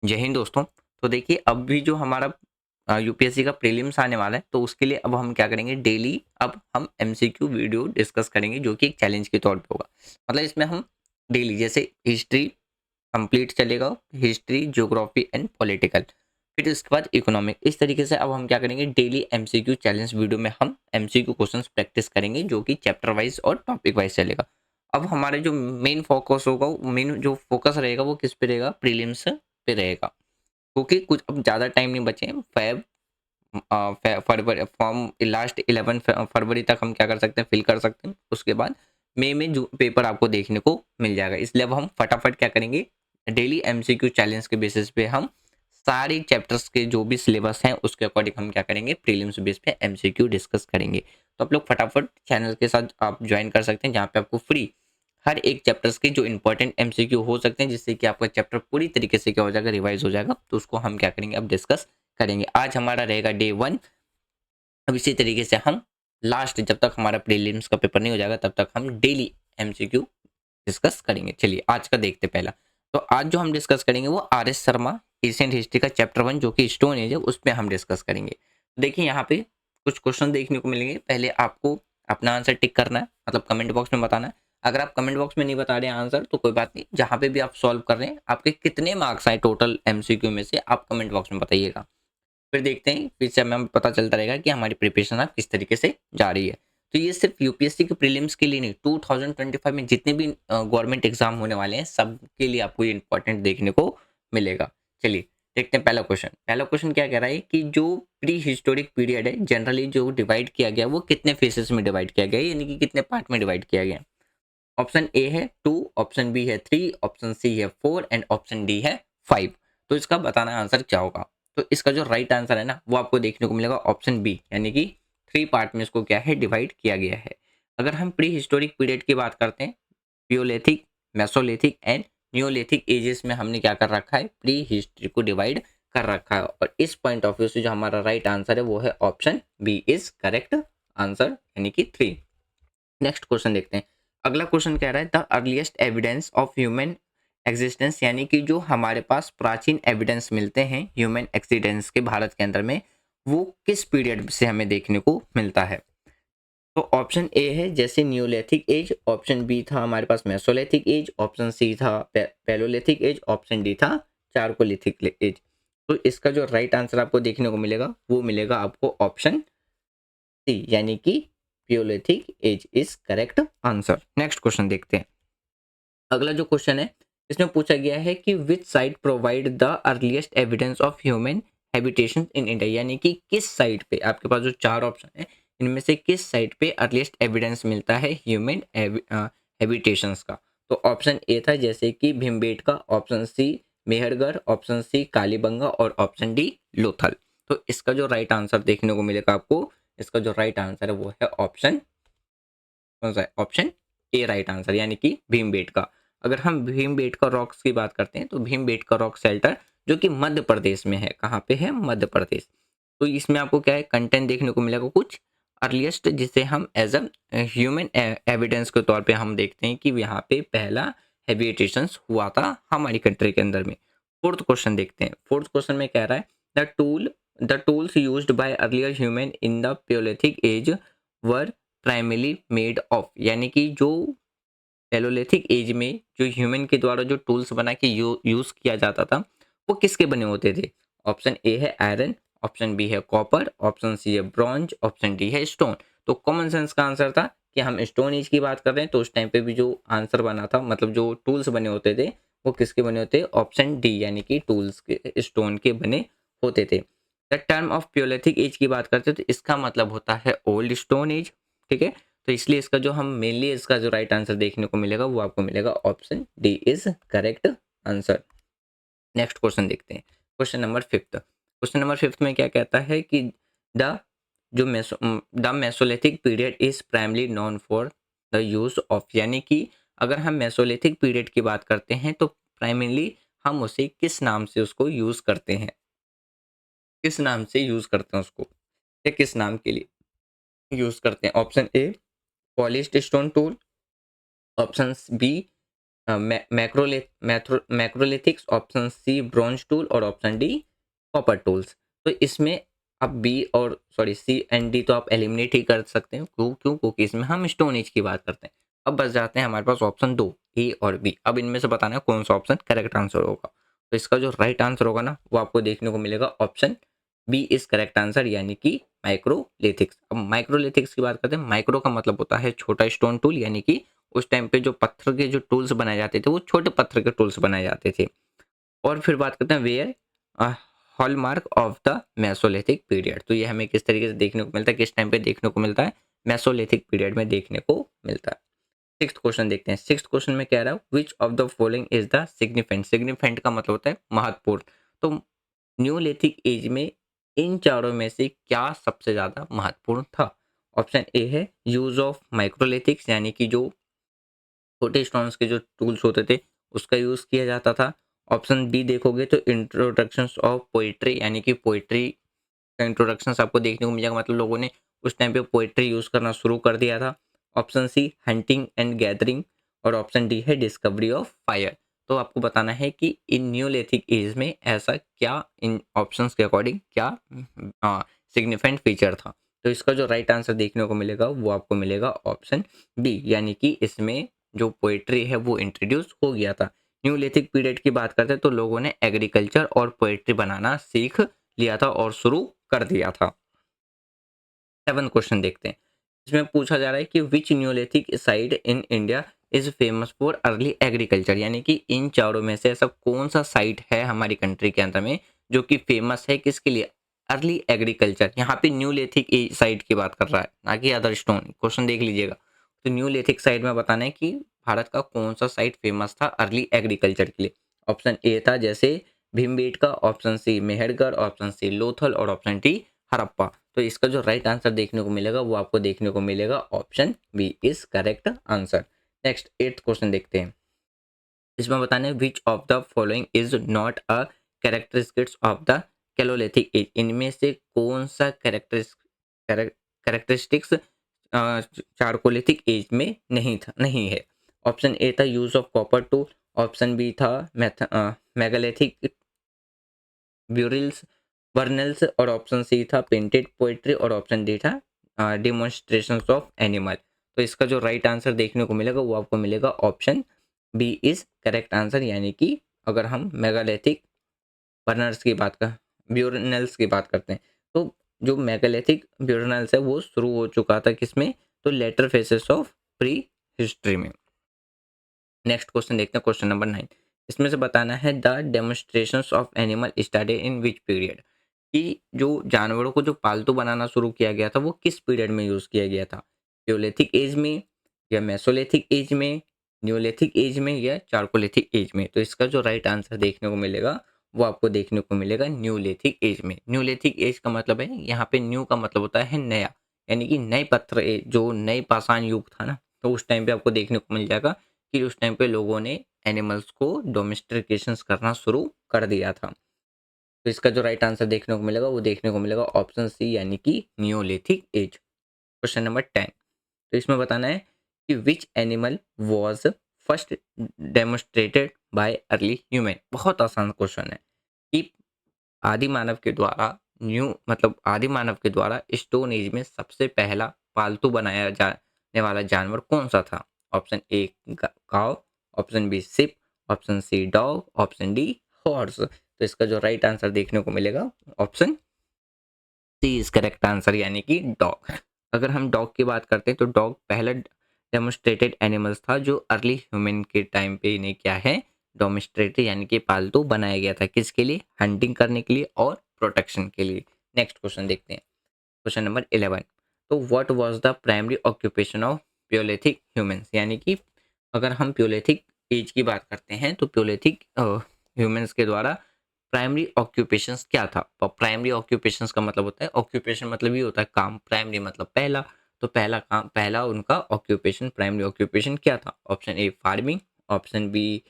जय हिंद दोस्तों। तो देखिए अब भी जो हमारा यूपीएससी का प्रीलिम्स आने वाला है तो उसके लिए अब हम क्या करेंगे, डेली अब हम एमसीक्यू वीडियो डिस्कस करेंगे जो कि एक चैलेंज के तौर पे होगा। मतलब इसमें हम डेली जैसे हिस्ट्री कंप्लीट चलेगा, हिस्ट्री, ज्योग्राफी एंड पॉलिटिकल, फिर इसके बाद इकोनॉमिक। इस तरीके से अब हम क्या करेंगे, डेली एमसीक्यू चैलेंज वीडियो में हम एमसीक्यू क्वेश्चंस प्रैक्टिस करेंगे जो कि चैप्टर वाइज और टॉपिक वाइज चलेगा। अब हमारे जो मेन फोकस होगा, मेन जो फोकस रहेगा वो किस पे रहेगा, प्रीलिम्स पे रहेगा। क्योंकि कुछ अब ज़्यादा टाइम नहीं बचे हैं। फरवरी फॉर्म लास्ट 11 फरवरी तक हम क्या कर सकते हैं, फिल कर सकते हैं। उसके बाद मई में जो पेपर आपको देखने को मिल जाएगा। इसलिए अब हम फटाफट क्या करेंगे, डेली एमसीक्यू चैलेंज के बेसिस पे हम सारे चैप्टर्स के जो भी सिलेबस हैं उसके अकॉर्डिंग हम क्या करेंगे, प्रीलिम्स बेस पे एमसीक्यू डिस्कस करेंगे। तो आप लोग फटाफट चैनल के साथ आप ज्वाइन कर सकते हैं, जहाँ पे आपको फ्री हर एक चैप्टर्स के जो इंपॉर्टेंट एमसीक्यू हो सकते हैं, जिससे कि आपका चैप्टर पूरी तरीके से क्या हो जाएगा, रिवाइज हो जाएगा। तो उसको हम क्या करेंगे, अब डिस्कस करेंगे। आज हमारा रहेगा डे 1। अब इसी तरीके से हम लास्ट जब तक हमारा प्रीलिम्स का पेपर नहीं हो जाएगा तब तक हम डेली एमसीक्यू डिस्कस करेंगे। चलिए आज का देखते पहला। तो आज जो हम डिस्कस करेंगे वो R S Sharma ancient history का चैप्टर 1 जो कि स्टोन एज है, उस पर हम डिस्कस करेंगे। देखिए यहाँ पे कुछ क्वेश्चन देखने को मिलेंगे। पहले आपको अपना आंसर टिक करना है, मतलब कमेंट बॉक्स में बताना है। अगर आप कमेंट बॉक्स में नहीं बता रहे हैं आंसर तो कोई बात नहीं, जहाँ पे भी आप सॉल्व कर रहे हैं आपके कितने मार्क्स आए टोटल एमसीक्यू में से आप कमेंट बॉक्स में बताइएगा। फिर देखते हैं, फिर से हमें पता चलता रहेगा कि हमारी प्रिपरेशन अब किस तरीके से जा रही है। तो ये सिर्फ यूपीएससी के प्रीलिम्स के लिए नहीं, 2025 में जितने भी गवर्नमेंट एग्जाम होने वाले हैं सबके लिए आपको ये इंपॉर्टेंट देखने को मिलेगा। चलिए देखते हैं पहला क्वेश्चन। पहला क्वेश्चन क्या कह रहा है कि जो प्री हिस्टोरिक पीरियड है जनरली जो डिवाइड किया गया वो कितने फेसेस में डिवाइड किया गया है, यानी कि कितने पार्ट में डिवाइड किया गया है। ऑप्शन ए है 2, ऑप्शन बी है 3, ऑप्शन सी है 4 एंड ऑप्शन डी है 5। तो इसका बताना आंसर क्या होगा। तो इसका जो राइट आंसर है ना वो आपको देखने को मिलेगा ऑप्शन बी, यानी कि 3 पार्ट में इसको क्या है, डिवाइड किया गया है। अगर हम प्री हिस्टोरिक पीरियड की बात करते हैं, पियोलिथिक, मेसोलिथिक एंड न्यूलिथिक एजेस में हमने क्या कर रखा है, प्री हिस्ट्री को डिवाइड कर रखा है। और इस पॉइंट ऑफ व्यू से जो हमारा राइट आंसर है वो है option B is correct answer, यानी कि 3। नेक्स्ट क्वेश्चन देखते हैं। अगला क्वेश्चन कह रहा है the earliest evidence of human existence, यानी कि जो हमारे पास प्राचीन एविडेंस मिलते हैं ह्यूमन एक्सीडेंस के भारत के अंदर में, वो किस पीरियड से हमें देखने को मिलता है। तो ऑप्शन ए है जैसे न्यूलिथिक एज, ऑप्शन बी था हमारे पास मेसोलिथिक एज, ऑप्शन सी था पैलोलिथिक एज, ऑप्शन डी था चारकोलिथिक एज। तो इसका जो राइट आंसर आपको देखने को मिलेगा वो मिलेगा आपको ऑप्शन सी, यानी कि palaeolithic age is correct answer. Next question देखते हैं। अगला जो क्वेश्चन है इसमें पूछा गया है कि विच site provide the earliest evidence of human habitation in India, यानी कि किस साइट पे, आपके पास जो 4 ऑप्शन है इनमें से किस साइट पे अर्लीस्ट एविडेंस मिलता है ह्यूमन हैबिटेशंस का। तो ऑप्शन ए था जैसे कि Bhimbetka, option C Mehrgarh, option C Kalibangan और ऑप्शन डी लोथल। तो इसका जो राइट आंसर देखने को मिलेगा आपको, इसका जो राइट आंसर है वो है ऑप्शन, कौन सा है, ऑप्शन ए राइट आंसर, यानी कि भीमबेटका। अगर हम भीमबेटका रॉक्स की बात करते हैं तो भीमबेटका रॉक शेल्टर जो कि मध्य प्रदेश में है, कहाँ पे है, मध्य प्रदेश। तो इसमें आपको क्या है, कंटेंट देखने को मिलेगा कुछ अर्लीस्ट, जिसे हम एज अ ह्यूमन एविडेंस के तौर पे हम देखते हैं कि यहाँ पे पहला हैबिटेशन हुआ था हमारी कंट्री के अंदर में। फोर्थ क्वेश्चन देखते हैं। फोर्थ क्वेश्चन में कह रहा है the tools used by earlier human in the palaeolithic age were primary made of, यानी कि जो पैलियोलिथिक एज में जो ह्यूमन के द्वारा जो टूल्स बना के यूज किया जाता था वो किसके बने होते थे। ऑप्शन ए है आयरन, ऑप्शन बी है कॉपर, ऑप्शन सी है ब्रॉन्ज, ऑप्शन डी है स्टोन। तो कॉमन सेंस का आंसर था कि हम स्टोन एज की बात कर रहे हैं तो उस टाइम पे भी जो आंसर बना था, मतलब जो टूल्स बने होते थे वो किसके बने होते, ऑप्शन डी, यानी कि टूल्स के स्टोन के बने होते थे। द टर्म ऑफ प्योलिथिक एज की बात करते हैं तो इसका मतलब होता है ओल्ड स्टोन एज, ठीक है। तो इसलिए इसका जो हम मेनली इसका जो राइट आंसर देखने को मिलेगा वो आपको मिलेगा option D is correct answer. Next question देखते हैं। Question number 5। क्वेश्चन नंबर 5 में क्या कहता है कि the the mesolithic period is primarily known for the use of, यानी कि अगर हम मेसोलिथिक पीरियड की बात करते हैं तो प्राइमरली हम उसे किस नाम से उसको यूज करते हैं, किस नाम से यूज करते हैं उसको, या किस नाम के लिए यूज करते हैं। Option A polished stone tool, option B macrolithics, option C bronze tool और ऑप्शन डी कॉपर टूल्स। तो इसमें अब बी और सॉरी सी एंड डी तो आप एलिमिनेट ही कर सकते हैं। क्यों? क्योंकि इसमें हम स्टोन एज की बात करते हैं। अब बच जाते हैं हमारे पास ऑप्शन दो, ए और बी। अब इनमें से बताना है कौन सा ऑप्शन करेक्ट आंसर होगा। तो इसका जो राइट आंसर होगा ना, वो आपको देखने को मिलेगा option B is correct answer, यानी कि माइक्रोलिथिक्स। अब माइक्रोलिथिक्स की बात करते हैं। माइक्रो का मतलब होता है छोटा स्टोन टूल, यानी कि उस टाइम पे जो पत्थर के जो टूल्स बनाए जाते थे वो छोटे पत्थर के टूल्स बनाए जाते थे। और फिर बात करते हैं where hallmark of the mesolithic period. तो ये हमें किस तरीके से देखने को मिलता है, किस टाइम पे देखने को मिलता है, मेसोलिथिक पीरियड में देखने को मिलता है। सिक्स्थ क्वेश्चन देखते हैं। सिक्स्थ क्वेश्चन में कह रहा है which of the following is the significant. Significant का मतलब होता है महत्वपूर्ण। तो न्यूलिथिक एज में इन चारों में से क्या सबसे ज्यादा महत्वपूर्ण था? ऑप्शन ए है यूज ऑफ माइक्रोलिथिक्स, यानी कि जो छोटे स्टोन्स के जो टूल्स होते थे उसका यूज़ किया जाता था। ऑप्शन बी देखोगे तो इंट्रोडक्शंस ऑफ पोएट्री, यानी कि पोएट्री का इंट्रोडक्शंस आपको देखने को मिल जाएगा, मतलब लोगों ने उस टाइम पे पोएट्री यूज़ करना शुरू कर दिया था। Option C hunting and gathering और ऑप्शन डी है डिस्कवरी ऑफ फायर। तो आपको बताना है कि इन न्यूलिथिक एज में ऐसा क्या इन ऑप्शंस के अकॉर्डिंग क्या सिग्निफिकेंट फीचर था। तो इसका जो राइट आंसर देखने को मिलेगा वो आपको मिलेगा ऑप्शन बी, यानी कि इसमें जो पोएट्री है वो इंट्रोड्यूस हो गया था। न्यूलिथिक पीरियड की बात करते हैं तो लोगों ने एग्रीकल्चर और पोएट्री बनाना सीख लिया था और शुरू कर दिया था। 7 क्वेश्चन देखते हैं। इसमें पूछा जा रहा है कि which neolithic site in India is famous for early agriculture, यानी कि इन चारों में से ऐसा कौन सा साइट है हमारी कंट्री के अंदर में जो कि फेमस है किसके लिए? Early agriculture. यहाँ पे न्यूलिथिक साइट की बात कर रहा है, ना कि अदर स्टोन। क्वेश्चन देख लीजिएगा। तो न्यूलिथिक साइट में बताना है कि भारत का कौन सा साइट फेमस था अर्ली एग्रीकल्चर के लिए। ऑप्शन ए था जैसे Bhimbetka, option C Mehrgarh, option C Lothal और ऑप्शन डी हड़प्पा। तो इसका जो राइट आंसर देखने को मिलेगा वो आपको देखने को मिलेगा option B is correct answer. Next 8th question देखते हैं। इसमें बताना है which of the following is not a characteristics of the chalcolithic age. इनमें से कौन सा कैरेक्टरिस्टिक्स चारकोलिथिक एज में नहीं है। ऑप्शन ए था use of copper tool, option B था मेगालिथिक ब्यूरिल्स वर्नल्स और ऑप्शन सी था पेंटेड पोएट्री और ऑप्शन डी था डिमॉन्स्ट्रेशंस ऑफ एनिमल। तो इसका जो राइट आंसर देखने को मिलेगा वो आपको मिलेगा option B is correct answer, यानी कि अगर हम मेगालिथिक बर्नर्स की बात कर ब्यूरनल्स की बात करते हैं तो जो मेगालिथिक ब्यूरनल्स है वो शुरू हो चुका था किसमें? तो later phases of prehistory में। नेक्स्ट क्वेश्चन देखते हैं, क्वेश्चन नंबर 9। इसमें से बताना है the demonstrations of animal started in which period. कि जो जानवरों को जो पालतू बनाना शुरू किया गया था वो किस पीरियड में यूज़ किया गया था? प्यूलेथिक एज में या मेसोलिथिक एज में, न्यूलिथिक एज में या चारकोलिथिक एज में? तो इसका जो राइट आंसर देखने को मिलेगा वो आपको देखने को मिलेगा न्यूलिथिक एज में। न्यूलिथिक एज का मतलब है यहाँ पे न्यू का मतलब होता है नया, यानी कि नए पत्थर जो नए पाषाण युग था ना, तो उस टाइम पे आपको देखने को मिल जाएगा कि उस टाइम पे लोगों ने एनिमल्स को डोमेस्टिकेशंस करना शुरू कर दिया था। तो इसका जो राइट आंसर देखने को मिलेगा वो देखने को मिलेगा ऑप्शन सी, यानी कि न्यूलिथिक एज। Question number 10। तो इसमें बताना है कि which animal was first demonstrated bye early human. बहुत आसान क्वेश्चन है कि आदि मानव के द्वारा आदि मानव के द्वारा स्टोन एज में सबसे पहला पालतू बनाया जाने वाला जानवर कौन सा था? Option A cow, option B sheep, option C dog, option D horse. तो इसका जो राइट आंसर देखने को मिलेगा option C is correct answer, यानी कि डॉग। अगर हम डॉग की बात करते हैं तो डॉग पहला डेमोन्स्ट्रेटेड एनिमल्स था जो अर्ली ह्यूमन के टाइम पे इन्हें क्या है डोमेस्ट्रेटेड यानी कि पालतू बनाया गया था। किसके लिए? हंटिंग करने के लिए और प्रोटेक्शन के लिए। नेक्स्ट क्वेश्चन देखते हैं, क्वेश्चन नंबर 11। तो what was the primary occupation of palaeolithic humans, यानी कि अगर हम प्योलेथिक एज की बात करते हैं तो प्योलेथिक ह्यूमंस के द्वारा प्राइमरी ऑक्यूपेशंस क्या था? प्राइमरी ऑक्यूपेशंस का मतलब होता है, ऑक्यूपेशन मतलब ये होता है काम, प्राइमरी मतलब पहला। तो पहला काम, पहला उनका ऑक्यूपेशन, प्राइमरी ऑक्यूपेशन क्या था? Option A farming, option B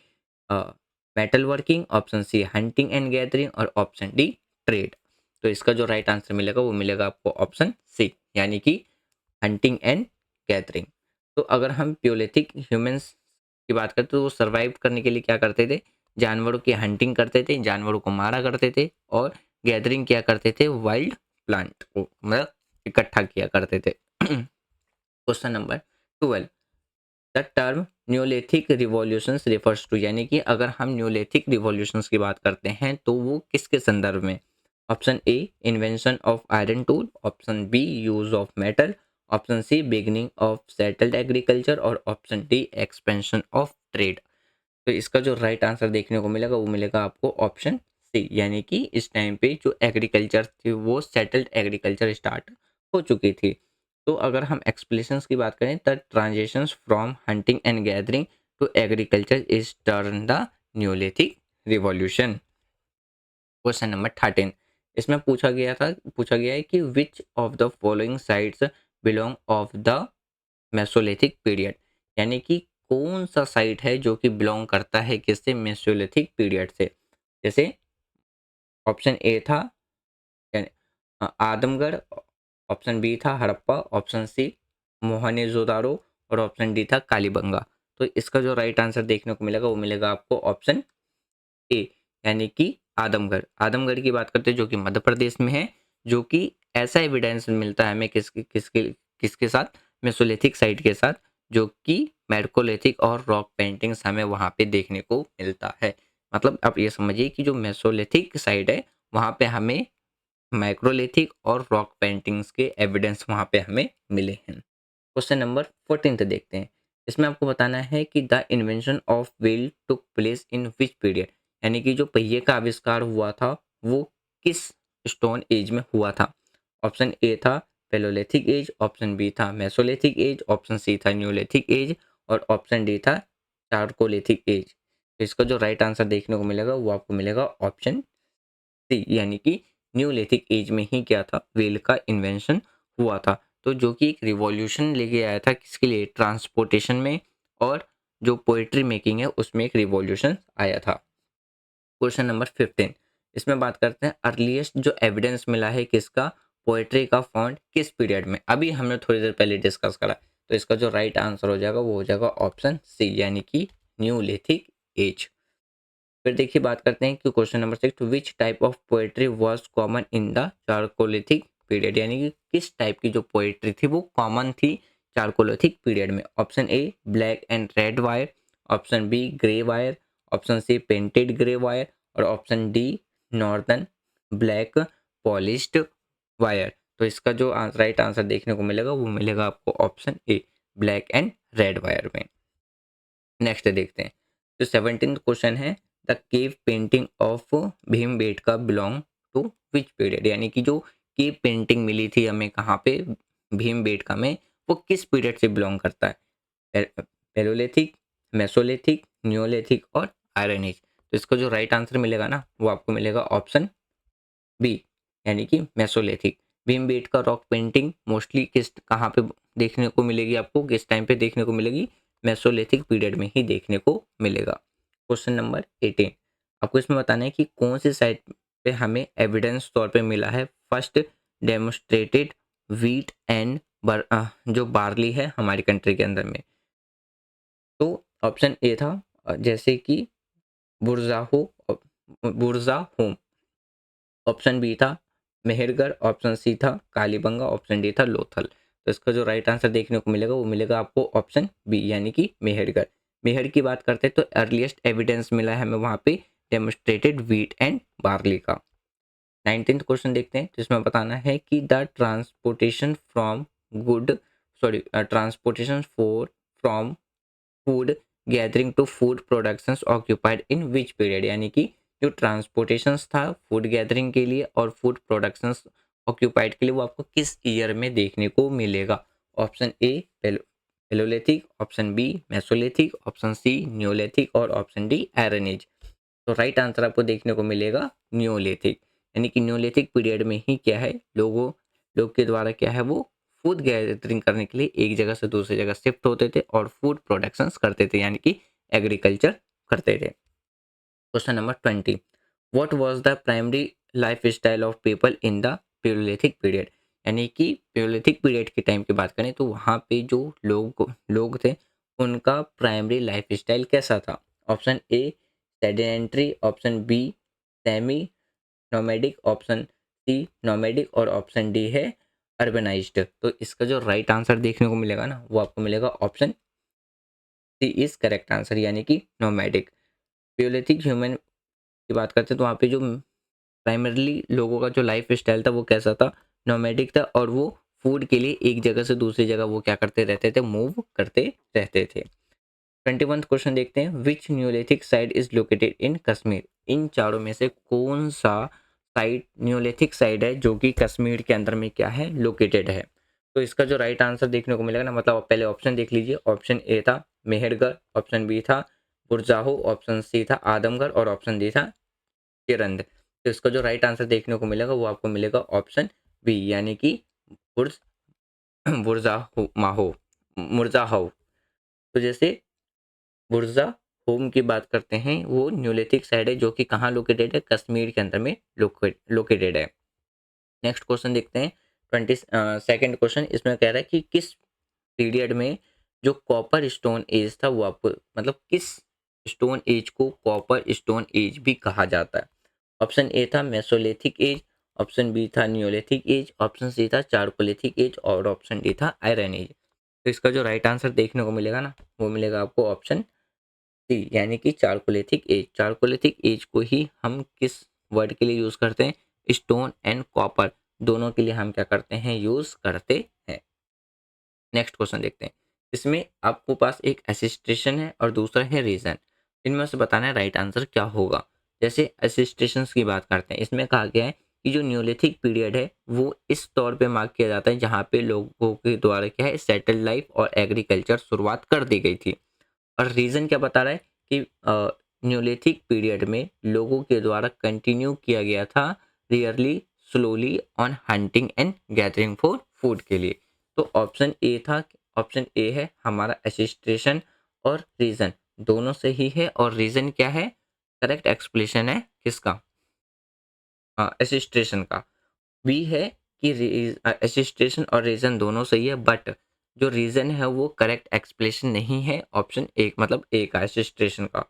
metal working, option C hunting and gathering और ऑप्शन डी ट्रेड। तो इसका जो राइट आंसर मिलेगा वो मिलेगा आपको ऑप्शन सी, यानी कि हंटिंग एंड गैदरिंग। तो अगर हम प्योलेथिक ह्यूमंस की बात करें तो वो सर्वाइव करने के लिए क्या करते थे, जानवरों की हंटिंग करते थे, जानवरों को मारा करते थे और गैदरिंग क्या करते थे, वाइल्ड प्लांट को मतलब इकट्ठा किया करते थे। Question number 12, the term neolithic revolutions refers to, यानी कि अगर हम न्यूलिथिक रिवॉल्यूशंस की बात करते हैं तो वो किसके संदर्भ में? Option A invention of iron tool, option B use of metal, option C beginning of settled agriculture और option D expansion of trade. तो इसका जो राइट आंसर देखने को मिलेगा वो मिलेगा आपको ऑप्शन सी, यानी कि इस टाइम पे जो एग्रीकल्चर थी वो सेटल्ड एग्रीकल्चर स्टार्ट हो चुकी थी। तो अगर हम एक्सप्लेनेशंस की बात करें the transitions from hunting and gathering to agriculture is turn the neolithic revolution. Question number 13, इसमें पूछा गया है कि which of the following sites belong of the mesolithic period, यानी कि कौन सा साइट है जो कि बिलोंग करता है किससे, मेसोलिथिक पीरियड से। जैसे ऑप्शन ए था यानी आदमगढ़, ऑप्शन बी था हड़प्पा, ऑप्शन सी मोहनजोदारो और ऑप्शन डी था कालीबंगा। तो इसका जो राइट आंसर देखने को मिलेगा वो मिलेगा आपको ऑप्शन ए, यानी कि आदमगढ़। आदमगढ़ की बात करते हैं जो कि मध्य प्रदेश में है, जो कि ऐसा एविडेंस मिलता है हमें किसके किसके किसके साथ, मेसोलिथिक साइट के साथ, जो कि मेडकोलिथिक और रॉक पेंटिंग्स हमें वहाँ पे देखने को मिलता है। मतलब आप ये समझिए कि जो मेसोलिथिक साइट है वहाँ पे हमें माइक्रोलिथिक और रॉक पेंटिंग्स के एविडेंस वहाँ पे हमें मिले हैं। क्वेश्चन नंबर 14 देखते हैं। इसमें आपको बताना है कि the invention of wheel took place in which period, यानी कि जो पहिए का आविष्कार हुआ था वो किस स्टोन एज में हुआ था। ऑप्शन ए था पेलोलिथिक एज, ऑप्शन बी था मेसोलिथिक एज, ऑप्शन सी था न्यूलिथिक एज और ऑप्शन डी था चारकोलिथिक एज। तो इसका जो राइट आंसर देखने को मिलेगा वो आपको मिलेगा ऑप्शन सी, यानी कि न्यूलिथिक एज में ही क्या था, व्हील का इन्वेंशन हुआ था। तो जो कि एक रिवॉल्यूशन लेके आया था किसके लिए, ट्रांसपोर्टेशन में, और जो पोएट्री मेकिंग है उसमें एक रिवॉल्यूशन आया था। क्वेश्चन नंबर 15, इसमें बात करते हैं अर्लीस्ट जो एविडेंस मिला है किसका, पोएट्री का फॉन्ट किस पीरियड में। अभी हमने थोड़ी देर पहले डिस्कस करा, तो इसका जो राइट आंसर हो जाएगा वो हो जाएगा ऑप्शन सी, यानी कि न्यूलिथिक एज। फिर देखिए बात करते हैं कि question number 6, which type of poetry was common in the chalcolithic period, यानी कि किस टाइप की जो पोएट्री थी वो कॉमन थी चारकोलिथिक पीरियड में। Option A black and red ware, option B grey ware, option C painted grey ware और option D northern black polished ware. तो इसका जो राइट आंसर देखने को मिलेगा वो मिलेगा आपको option A, black and red wire में। नेक्स्ट देखते हैं, जो 17th क्वेश्चन है, the cave painting of Bhimbetka belong to which period, यानी कि जो केव पेंटिंग मिली थी हमें कहाँ पे, भीमबेटका में, वो किस पीरियड से बिलोंग करता है, पेलोलिथिक, मेसोलिथिक, न्यूलिथिक और आयरन एज। तो इसका जो राइट आंसर मिलेगा ना वो आपको मिलेगा ऑप्शन बी, यानी कि Mesolithic. Bhimbetka rock painting mostly किस कहाँ पे देखने को मिलेगी, आपको किस टाइम पे देखने को मिलेगी, मेसोलिथिक पीरियड में ही देखने को मिलेगा। क्वेश्चन नंबर 18, आपको इसमें बताना है कि कौन सी साइट पे हमें एविडेंस तौर पे मिला है फर्स्ट डेमोस्ट्रेटेड व्हीट एंड जो बार्ली है हमारी कंट्री के अंदर में। तो ऑप्शन ए था जैसे कि बुरजाहो बुरजा होम, ऑप्शन बी था मेहरगढ़, ऑप्शन सी था कालीबंगा, ऑप्शन डी था लोथल। तो इसका जो राइट आंसर देखने को मिलेगा वो मिलेगा आपको ऑप्शन बी, यानी कि मेहरगढ़। मेहर की बात करते हैं तो अर्लीस्ट एविडेंस मिला है हमें वहाँ पे डेमोस्ट्रेटेड व्हीट एंड बार्ली का। 19th क्वेश्चन देखते हैं जिसमें बताना है कि the transportation from good transportation for from food gathering to food productions occupied in which period, यानी कि जो ट्रांसपोर्टेशंस था फूड गैदरिंग के लिए और फूड प्रोडक्शंस ऑक्यूपाइड के लिए वो आपको किस ईयर में देखने को मिलेगा। Option A palaeolithic, option B mesolithic, option C neolithic और ऑप्शन डी आयरन एज। तो राइट आंसर आपको देखने को मिलेगा न्यूलिथिक, यानी कि न्यूलिथिक पीरियड में ही क्या है लोग के द्वारा क्या है वो फूड गैदरिंग करने के लिए एक जगह से दूसरी जगह शिफ्ट होते थे और फूड प्रोडक्शंस करते थे, यानी कि एग्रीकल्चर करते थे। Question number 20, what was the primary lifestyle of people in the palaeolithic period, यानी कि प्यूरोलिथिक पीरियड के टाइम की बात करें तो वहाँ पे जो लोग थे उनका प्राइमरी लाइफस्टाइल कैसा था? Option A sedentary, option B semi nomadic, option C nomadic और ऑप्शन डी है अर्बनाइज्ड। तो इसका जो राइट आंसर देखने को मिलेगा ना, वो आपको मिलेगा option C is correct answer, यानी कि नोमैडिक। पियोलिथिक ह्यूमन की बात करते हैं तो वहाँ पे जो प्राइमरली लोगों का जो लाइफ स्टाइल था वो कैसा था? नोमैडिक था, और वो फूड के लिए एक जगह से दूसरी जगह वो क्या करते रहते थे? मूव करते रहते थे। 21 क्वेश्चन देखते हैं, which neolithic site is located in Kashmir? इन चारों में से कौन सा साइट न्यूलिथिक साइट है जो कि कश्मीर के अंदर में क्या है? लोकेटेड है। तो इसका जो राइट आंसर देखने को मिलेगा ना, मतलब आप पहले ऑप्शन देख लीजिए। ऑप्शन ए था मेहरगढ़, ऑप्शन बी था बुरजाहो, ऑप्शन सी था आदमगढ़ और ऑप्शन डी था चिरंद। तो इसका जो राइट आंसर देखने को मिलेगा वो आपको मिलेगा ऑप्शन बी, यानी कि बुर्ज बुरजाहो माहो मुरजाहो। तो जैसे बुर्जा होम की बात करते हैं, वो न्यूलिथिक साइट है जो कि कहाँ लोकेटेड है? कश्मीर के अंदर में लोकेटेड है। नेक्स्ट क्वेश्चन देखते हैं, 22nd क्वेश्चन। इसमें कह रहा है कि किस पीरियड में जो कॉपर स्टोन एज था वो आपको, मतलब किस स्टोन एज को कॉपर स्टोन एज भी कहा जाता है? ऑप्शन ए था मेसोलिथिक एज, ऑप्शन बी था न्यूलिथिक एज, ऑप्शन सी था चारकोलिथिक एज और ऑप्शन डी था आयरन एज। तो इसका जो राइट आंसर देखने को मिलेगा ना, वो मिलेगा आपको ऑप्शन सी, यानी कि चारकोलिथिक एज। चारकोलिथिक एज को ही हम किस वर्ड के लिए यूज करते हैं? स्टोन एंड कॉपर दोनों के लिए हम क्या करते हैं? यूज करते हैं। नेक्स्ट क्वेश्चन देखते हैं। इसमें आपको पास एक एसिस्टेशन है और दूसरा है रीजन। इनमें से बताना है राइट आंसर क्या होगा। जैसे एसिस्टेशंस की बात करते हैं, इसमें कहा गया है कि जो न्यूलिथिक पीरियड है वो इस तौर पे मार्क किया जाता है जहाँ पे लोगों के द्वारा क्या है, सेटल्ड लाइफ और एग्रीकल्चर शुरुआत कर दी गई थी। और रीज़न क्या बता रहा है कि न्यूलिथिक पीरियड में लोगों के द्वारा कंटिन्यू किया गया था rarely slowly on hunting and gathering for food के लिए। तो ऑप्शन ए था, ऑप्शन ए है हमारा एसिस्ट्रेशन और रीज़न दोनों सही है। और रीज़न क्या है? करेक्ट एक्सप्लेनेशन है किसका? एसिस्ट्रेशन का। बी है कि एसिस्टेशन और रीज़न दोनों सही है, बट जो रीज़न है वो करेक्ट एक्सप्लेनेशन नहीं है। ऑप्शन ए मतलब ए का, एसिस्टेशन का।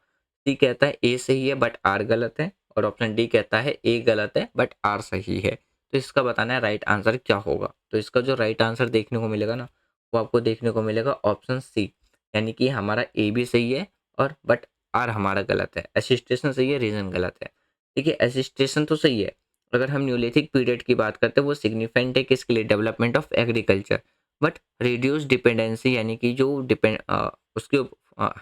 सी कहता है ए सही है बट आर गलत है, और ऑप्शन डी कहता है ए गलत है बट आर सही है। तो इसका बताना है राइट आंसर क्या होगा। तो इसका जो राइट आंसर देखने को मिलेगा ना, वो आपको देखने को मिलेगा ऑप्शन सी, यानी कि हमारा ए भी सही है और बट आर हमारा गलत है। एसिस्टेशन सही है, रीज़न गलत है। देखिए एसिस्टेशन तो सही है, अगर हम न्यूलिथिक पीरियड की बात करते हैं वो सिग्निफिकेंट है किसके लिए? Development of agriculture. But reduce dependency, यानी कि जो उसके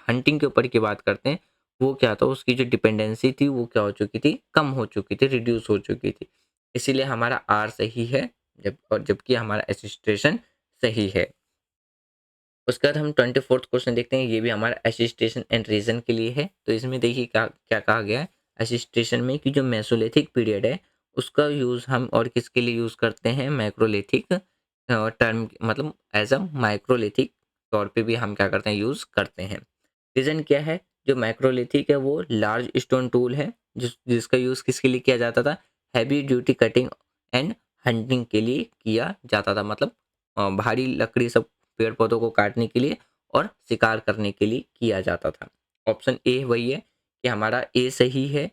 हंटिंग के ऊपर की बात करते हैं, वो क्या था? उसकी जो डिपेंडेंसी थी वो क्या हो चुकी थी? कम हो चुकी थी, रिड्यूस हो चुकी थी। इसीलिए हमारा आर सही है, जबकि हमारा एसिस्टेशन सही है। उसके बाद हम 24th क्वेश्चन देखते हैं, ये भी हमारा एसिस्टेशन एंड रीजन के लिए है। तो इसमें देखिए क्या क्या कहा गया है एसिस्टेशन में, कि जो मेसोलिथिक पीरियड है उसका यूज़ हम और किसके लिए यूज़ करते हैं? मैक्रोलिथिक टर्म, मतलब एज अ माइक्रोलिथिक तौर पे भी हम क्या करते हैं? यूज़ करते हैं। रीज़न क्या है? जो माइक्रोलिथिक है वो लार्ज स्टोन टूल है जिसका यूज़ किसके लिए किया जाता था? Heavy duty cutting and hunting के लिए किया जाता था। मतलब भारी लकड़ी सब पेड़ पौधों को काटने के लिए और शिकार करने के लिए किया जाता था। ऑप्शन ए वही है कि हमारा ए सही है,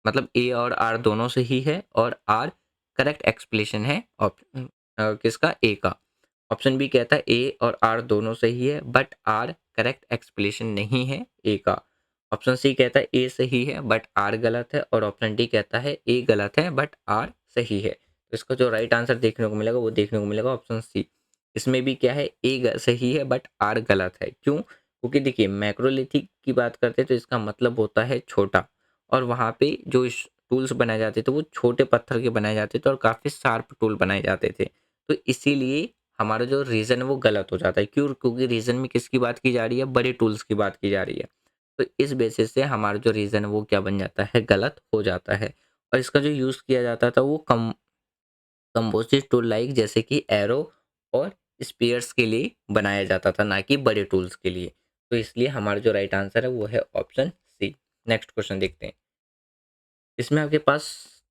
मतलब ए और आर दोनों सही है और आर करेक्ट एक्सप्लेनेशन है किसका? ए का। ऑप्शन बी कहता है ए और आर दोनों सही है बट आर करेक्ट एक्सप्लेनेशन नहीं है ए का। ऑप्शन सी कहता है ए सही है बट आर गलत है, और ऑप्शन डी कहता है ए गलत है बट आर सही है। तो इसका जो राइट आंसर देखने को मिलेगा वो देखने को मिलेगा ऑप्शन सी। इसमें भी क्या है? ए सही है बट आर गलत है। क्यों? क्योंकि देखिए मैक्रोलिथिक की बात करते हैं तो इसका मतलब होता है छोटा, और वहाँ पे जो टूल्स बनाए जाते थे वो छोटे पत्थर के बनाए जाते थे और काफ़ी शार्प टूल बनाए जाते थे। तो इसीलिए हमारा जो रीज़न है वो गलत हो जाता है। क्यों? क्योंकि रीज़न में किसकी बात की जा रही है? बड़े टूल्स की बात की जा रही है। तो इस बेसिस से हमारा जो रीज़न है वो क्या बन जाता है? गलत हो जाता है। और इसका जो यूज़ किया जाता था वो कंपोजिट टूल लाइक जैसे कि एरो और स्पेयर्स के लिए बनाया जाता था, ना कि बड़े टूल्स के लिए। तो इसलिए हमारा जो राइट आंसर है वो है ऑप्शन सी। नेक्स्ट क्वेश्चन देखते हैं। इसमें आपके पास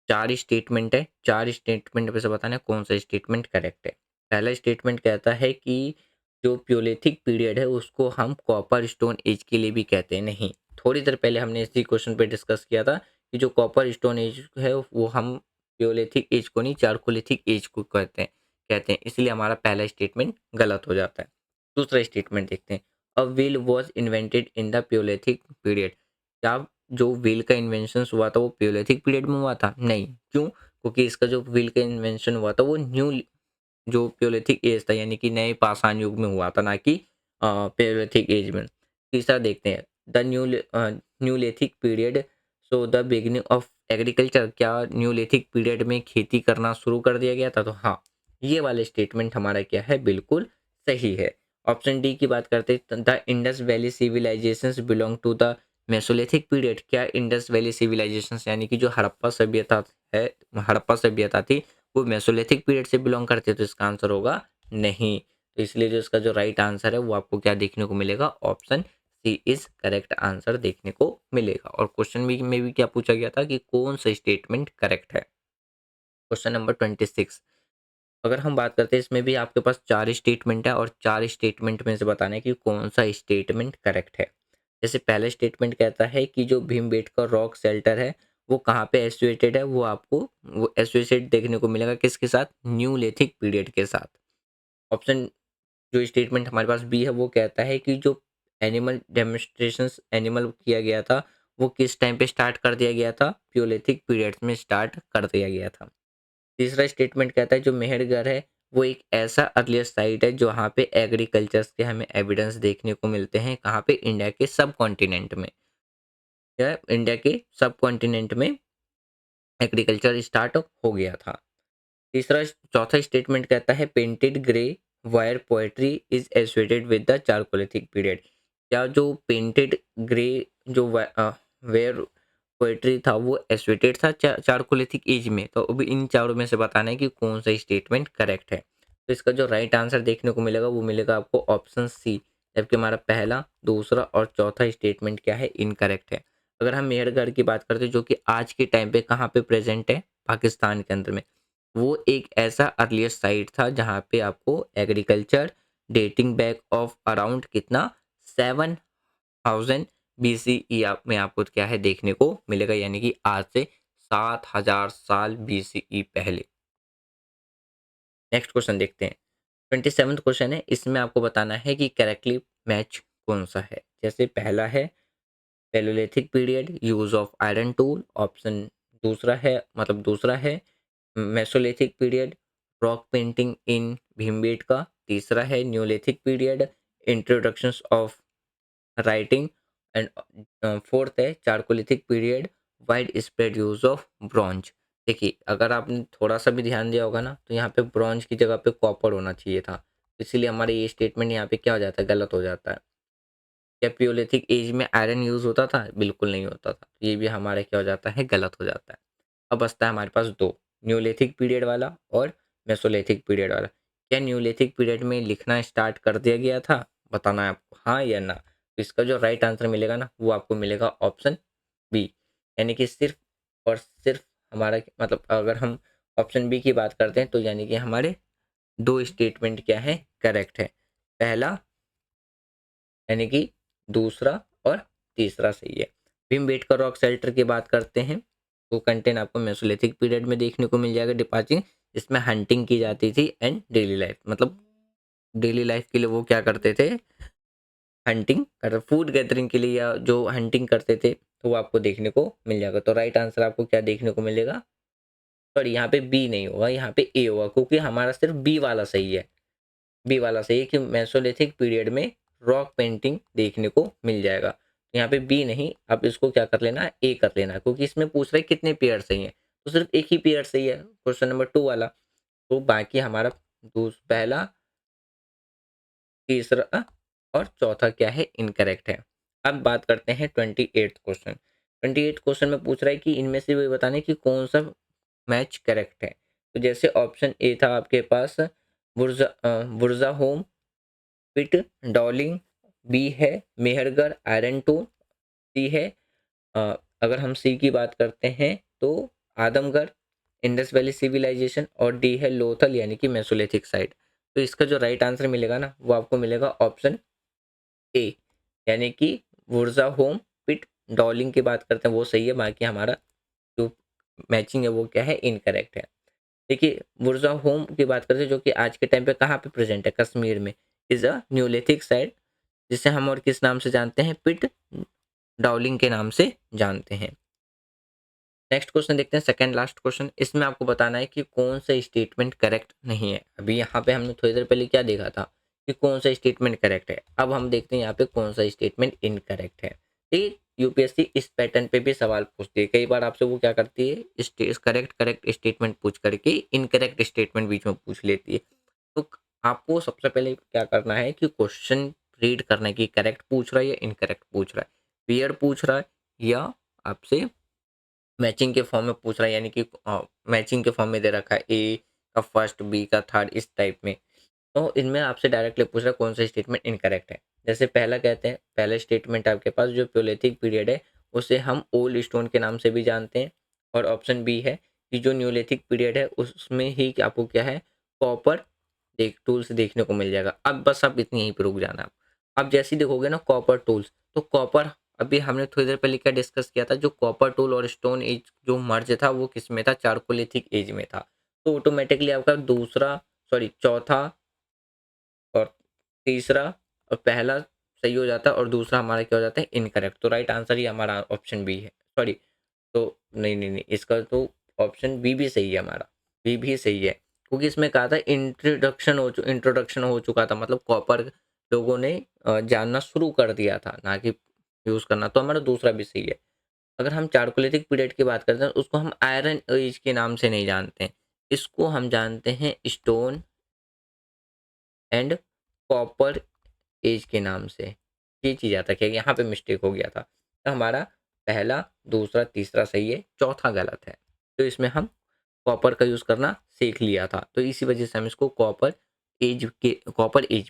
4 स्टेटमेंट है। 4 स्टेटमेंट में से बताना है कौन सा स्टेटमेंट करेक्ट है। पहला स्टेटमेंट कहता है कि जो प्योलिथिक पीरियड है उसको हम कॉपर स्टोन एज के लिए भी कहते हैं। नहीं, थोड़ी देर पहले हमने इसी क्वेश्चन पे डिस्कस किया था कि जो कॉपर स्टोन एज है वो हम प्योलिथिक एज को नहीं, चारकोलिथिक एज को कहते हैं, इसलिए हमारा पहला स्टेटमेंट गलत हो जाता है। दूसरा स्टेटमेंट देखते हैं, a wheel was invented in the palaeolithic period. क्या जो व्हील का इन्वेंशन हुआ था वो प्योलिथिक पीरियड में हुआ था? नहीं। क्यों? क्योंकि इसका जो व्हील का इन्वेंशन हुआ था वो न्यू जो प्योलिथिक एज था यानी कि नए पाषाण युग में हुआ था, ना कि प्योलिथिक एज में। तीसरा देखते हैं, the Neolithic period so the beginning of agriculture. क्या न्यूलिथिक पीरियड में खेती करना शुरू कर दिया गया था? तो हाँ, ये वाले स्टेटमेंट हमारा क्या है, बिल्कुल सही है। ऑप्शन डी की बात करते हैं, the Indus valley civilizations belong to the mesolithic period. क्या इंडस वैली सिविलाइजेशंस यानी कि जो हड़प्पा सभ्यता है, हड़प्पा सभ्यता थी, वो मेसोलिथिक पीरियड से बिलोंग करते हैं? तो इसका आंसर होगा नहीं। तो इसलिए जो इसका जो राइट आंसर है वो आपको क्या देखने को मिलेगा, option C is correct answer देखने को मिलेगा। और क्वेश्चन में भी क्या पूछा गया था कि कौन सा स्टेटमेंट करेक्ट है। क्वेश्चन नंबर 26, अगर हम बात करते हैं इसमें भी आपके पास चार स्टेटमेंट है और चार स्टेटमेंट में से बताना है कि कौन सा स्टेटमेंट करेक्ट है। जैसे पहला स्टेटमेंट कहता है कि जो भीमबेटका रॉक शेल्टर है वो कहाँ पे एसोसिएटेड है, वो आपको वो एसोसिएट देखने को मिलेगा किसके साथ, न्यूलिथिक पीरियड के साथ। ऑप्शन जो स्टेटमेंट हमारे पास बी है वो कहता है कि जो एनिमल डेमोन्स्ट्रेशंस एनिमल किया गया था वो किस टाइम पे स्टार्ट कर दिया गया था, प्योलिथिक पीरियड में स्टार्ट कर दिया गया था। तीसरा स्टेटमेंट कहता है जो मेहरगढ़ है वो एक ऐसा अर्लीस्ट साइट है जहाँ पे एग्रीकल्चर्स के हमें एविडेंस देखने को मिलते हैं, कहाँ पे, इंडिया के सब कॉन्टिनेंट में, या इंडिया के सब कॉन्टिनेंट में एग्रीकल्चर स्टार्ट हो गया था। चौथा स्टेटमेंट कहता है painted grey wire poetry is associated with the chalcolithic period. क्या जो पेंटेड ग्रे जो वेयर पोएट्री था वो एसोसिएटेड था चारकोलिथिक एज में? तो अभी इन चारों में से बताना है कि कौन सा स्टेटमेंट करेक्ट है। तो इसका जो राइट आंसर देखने को मिलेगा वो मिलेगा आपको ऑप्शन सी, जबकि हमारा पहला, दूसरा और चौथा स्टेटमेंट क्या है, इनकरेक्ट है। अगर हम मेहरगढ़ की बात करते हैं जो कि आज के टाइम पे कहाँ पे प्रेजेंट है, पाकिस्तान के अंदर में, वो एक ऐसा अर्लीस्ट साइट था जहाँ पे आपको agriculture dating back of around कितना, 7000 BCE आप में आपको क्या है देखने को मिलेगा, यानी कि आज से 7000 साल BCE पहले। नेक्स्ट क्वेश्चन देखते हैं, 27th क्वेश्चन है, इसमें आपको बताना है कि करेक्टली मैच कौन सा है। जैसे पहला है palaeolithic period, use of iron tool. Option दूसरा है mesolithic period, rock painting in Bhimbetka. तीसरा है neolithic period, introductions of writing. And fourth है chalcolithic period, widespread use of bronze. देखिए, अगर आपने थोड़ा सा भी ध्यान दिया होगा ना तो यहाँ पे ब्रॉन्ज की जगह पे कॉपर होना चाहिए था, इसीलिए हमारे ये स्टेटमेंट यहाँ पे क्या हो जाता है, गलत हो जाता है। क्या प्योलिथिक एज में आयरन यूज होता था? बिल्कुल नहीं होता था, ये भी हमारे क्या हो जाता है, गलत हो जाता है। अब बचता है हमारे पास दो, न्यूलिथिक पीरियड वाला और मेसोलिथिक पीरियड वाला। क्या न्यूलिथिक पीरियड में लिखना स्टार्ट कर दिया गया था? बताना है आपको, हाँ या ना। तो इसका जो राइट आंसर मिलेगा ना वो आपको मिलेगा ऑप्शन बी, यानी कि सिर्फ और सिर्फ हमारा मतलब अगर हम ऑप्शन बी की बात करते हैं तो यानी कि हमारे दो स्टेटमेंट क्या है, करेक्ट है। पहला यानी कि दूसरा और तीसरा सही है। भीमबेटका रॉक शेल्टर की बात करते हैं तो कंटेंट आपको मेसोलिथिक पीरियड में देखने को मिल जाएगा, डिपाचिंग, जिसमें हंटिंग की जाती थी एंड डेली लाइफ, मतलब डेली लाइफ के लिए वो क्या करते थे, हंटिंग कर, फूड गैदरिंग के लिए या जो हंटिंग करते थे तो वो आपको देखने को मिल जाएगा। तो राइट आंसर आपको क्या देखने को मिलेगा, सॉरी यहाँ पे बी नहीं होगा, यहाँ पे ए होगा, क्योंकि हमारा सिर्फ बी वाला सही है। बी वाला सही है कि मेसोलिथिक पीरियड में रॉक पेंटिंग देखने को मिल जाएगा। तो यहाँ पे बी नहीं, अब इसको क्या कर लेना है, ए कर लेना है, क्योंकि इसमें पूछ रहा है कितने पेयर सही है, तो सिर्फ एक ही पेयर सही है, क्वेश्चन नंबर 2 वाला। तो बाकी हमारा पहला, तीसरा और चौथा क्या है, इनकरेक्ट है। अब बात करते हैं 28th क्वेश्चन। 28th क्वेश्चन में पूछ रहा है कि इनमें से वो बताने कि कौन सा मैच करेक्ट है। तो जैसे ऑप्शन ए था आपके पास बुर्जा होम पिट डॉलिंग, बी है मेहरगढ़ आयरन टूल, सी है अ, अगर हम सी की बात करते हैं तो आदमगढ़ इंडस वैली सिविलाइजेशन, और डी है लोथल यानी कि मेसोलिथिक साइट। तो इसका जो राइट आंसर मिलेगा ना वो आपको मिलेगा ऑप्शन ए, यानी कि वुर्जा होम पिट डॉलिंग की बात करते हैं वो सही है, बाकी हमारा जो मैचिंग है वो क्या है, इनकरेक्ट है। देखिए वुर्जा होम की बात करते हैं जो कि आज के टाइम पे कहाँ पे प्रेजेंट है, कश्मीर में, इज अ न्यूलिथिक साइट जिसे हम और किस नाम से जानते हैं, पिट डाउलिंग के नाम से जानते हैं। नेक्स्ट क्वेश्चन देखते हैं, सेकंड लास्ट क्वेश्चन। इसमें आपको बताना है कि कौन सा स्टेटमेंट करेक्ट नहीं है। अभी यहाँ पे हमने थोड़ी देर पहले क्या देखा था कि कौन सा स्टेटमेंट करेक्ट है, अब हम देखते हैं यहाँ पे कौन सा स्टेटमेंट इनकरेक्ट है। ठीक, यूपीएससी इस पैटर्न पे भी सवाल पूछती है, कई बार आपसे वो क्या करती है, करेक्ट स्टेटमेंट पूछ करके इनकरेक्ट स्टेटमेंट बीच में पूछ लेती है। तो आपको सबसे पहले क्या करना है कि क्वेश्चन रीड करना है कि करेक्ट पूछ रहा है या इनकरेक्ट पूछ रहा है, पेयर पूछ रहा है या आपसे मैचिंग के फॉर्म में पूछ रहा है, यानी कि मैचिंग के फॉर्म में दे रखा है, ए का फर्स्ट, बी का थर्ड, इस टाइप में। तो इनमें आपसे डायरेक्टली पूछ रहा है कौन सा स्टेटमेंट इनकरेक्ट है। जैसे पहला कहते हैं, पहला स्टेटमेंट आपके पास जो प्योलिथिक पीरियड है उसे हम ओल्ड स्टोन के नाम से भी जानते हैं, और ऑप्शन बी है कि जो न्यूलिथिक पीरियड है उसमें ही आपको क्या है, कॉपर टूल्स देखने को मिल जाएगा। अब बस आप इतनी यहीं पे रुक जाना। अब जैसे ही देखोगे ना कॉपर टूल्स, तो कॉपर, अभी हमने थोड़ी देर पहले क्या डिस्कस किया था, जो कॉपर टूल और स्टोन एज जो मर्ज था वो किस में था, चारकोलिथिक एज में था। तो ऑटोमेटिकली आपका दूसरा, सॉरी चौथा और तीसरा और पहला सही हो जाता है और दूसरा हमारा क्या हो जाता है, इनकरेक्ट। तो राइट आंसर ही हमारा ऑप्शन बी है, सॉरी, तो नहीं, इसका तो ऑप्शन बी भी सही है हमारा, बी भी सही है, क्योंकि इसमें कहा था इंट्रोडक्शन हो चुका था, मतलब कॉपर लोगों ने जानना शुरू कर दिया था, ना कि यूज़ करना। तो हमारा दूसरा भी सही है। अगर हम चारकोलिथिक पीरियड की बात करते हैं उसको हम आयरन एज के नाम से नहीं जानते हैं, इसको हम जानते हैं स्टोन एंड कॉपर एज के नाम से। ये चीज़ याद रखिएगा, यहाँ पे मिस्टेक हो गया था। तो हमारा पहला, दूसरा, तीसरा सही है, चौथा गलत है। तो इसमें हम कॉपर का यूज़ करना सीख लिया था, तो इसी वजह से हम इसको कॉपर एज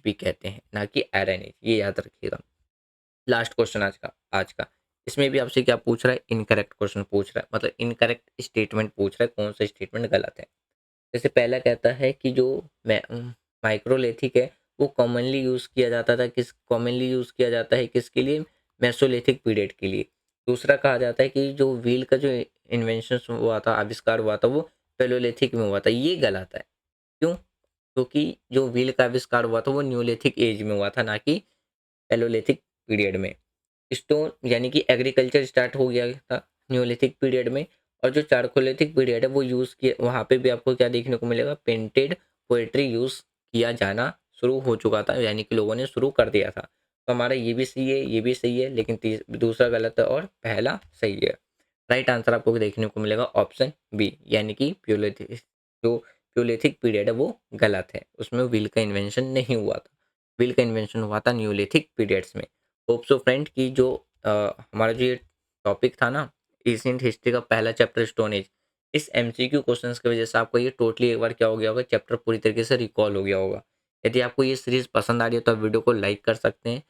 भी कहते हैं, ना कि आयरन एज, ये याद रखिएगा। लास्ट क्वेश्चन आज का इसमें भी आपसे क्या पूछ रहा है, इनकरेक्ट क्वेश्चन पूछ रहा है, मतलब इनकरेक्ट स्टेटमेंट पूछ रहा है, कौन सा स्टेटमेंट गलत है। जैसे पहला कहता है कि जो माइक्रोलिथिक है वो कॉमनली यूज़ किया जाता है किसके लिए, मेसोलिथिक पीरियड के लिए। दूसरा कहा जाता है कि जो व्हील का जो इन्वेंशन हुआ था, आविष्कार हुआ था, वो पेलोलिथिक में हुआ था। ये गलत है। क्यों? क्योंकि जो व्हील का आविष्कार हुआ था वो न्यूलिथिक एज में हुआ था, ना कि पेलोलिथिक पीरियड में। स्टोन यानी कि एग्रीकल्चर स्टार्ट हो गया था न्यूलिथिक पीरियड में, और जो चारकोलिथिक पीरियड है वो यूज़ किया, वहाँ पे भी आपको क्या देखने को मिलेगा, पेंटेड पोएट्री यूज़ किया जाना शुरू हो चुका था, यानी कि लोगों ने शुरू कर दिया था। तो हमारा ये भी सही है, ये भी सही है, लेकिन दूसरा गलत है और पहला सही है। राइट आंसर आपको देखने को मिलेगा ऑप्शन बी, यानी कि जो प्योलिथिक पीरियड है वो गलत है, उसमें व्हील का इन्वेंशन नहीं हुआ था। व्हील का इन्वेंशन हुआ था न्यूलिथिक पीरियड्स में। होप सो फ्रेंड की जो हमारा जो ये टॉपिक था ना, एशियंट हिस्ट्री का पहला चैप्टर स्टोन एज, इस एमसीक्यू क्वेश्चंस की वजह से आपको ये टोटली एक बार क्या हो गया होगा, चैप्टर पूरी तरीके से रिकॉल हो गया होगा। यदि आपको ये सीरीज पसंद आ रही है तो आप वीडियो को लाइक कर सकते हैं,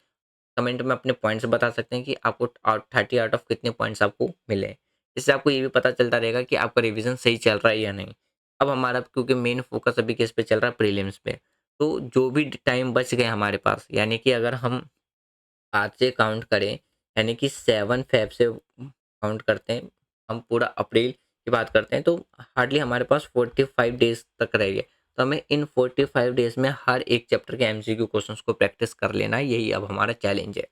कमेंट में अपने पॉइंट्स बता सकते हैं कि आपको 30 आउट ऑफ कितने पॉइंट्स आपको मिले। इससे आपको ये भी पता चलता रहेगा कि आपका रिवीजन सही चल रहा है या नहीं। अब हमारा क्योंकि मेन फोकस अभी किस पे चल रहा है, प्रीलिम्स पे, तो जो भी टाइम बच गए हमारे पास, यानी कि अगर हम आज से काउंट करें, यानी कि 7 फ़ेब से काउंट करते हैं, हम पूरा अप्रैल की बात करते हैं, तो हार्डली हमारे पास 45 डेज़ तक रह गए। तो हमें इन 45 डेज़ में हर एक चैप्टर के एमसीक्यू क्वेश्चंस को प्रैक्टिस कर लेना है, यही अब हमारा चैलेंज है।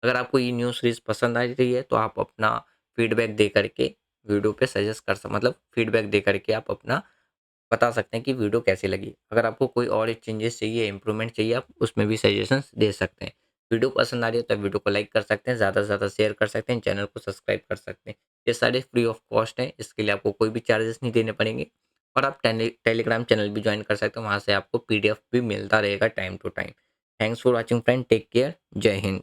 अगर आपको ये न्यू सीरीज़ पसंद आ रही है तो आप अपना फीडबैक दे करके वीडियो पे सजेस्ट कर स मतलब फीडबैक दे करके आप अपना बता सकते हैं कि वीडियो कैसी लगी। अगर आपको कोई और चेंजेस चाहिए, इम्प्रूवमेंट चाहिए, आप उसमें भी सजेशंस दे सकते हैं। वीडियो पसंद आ रही है तो वीडियो को लाइक कर सकते हैं, ज़्यादा से ज़्यादा शेयर कर सकते हैं, चैनल को सब्सक्राइब कर सकते हैं। ये सारे फ्री ऑफ कॉस्ट हैं, इसके लिए आपको कोई भी चार्जेस नहीं देने पड़ेंगे, और आप टेलीग्राम चैनल भी ज्वाइन कर सकते हैं, वहाँ से आपको पीडीएफ भी मिलता रहेगा time to time. Thanks for watching friend, take care, जय हिंद।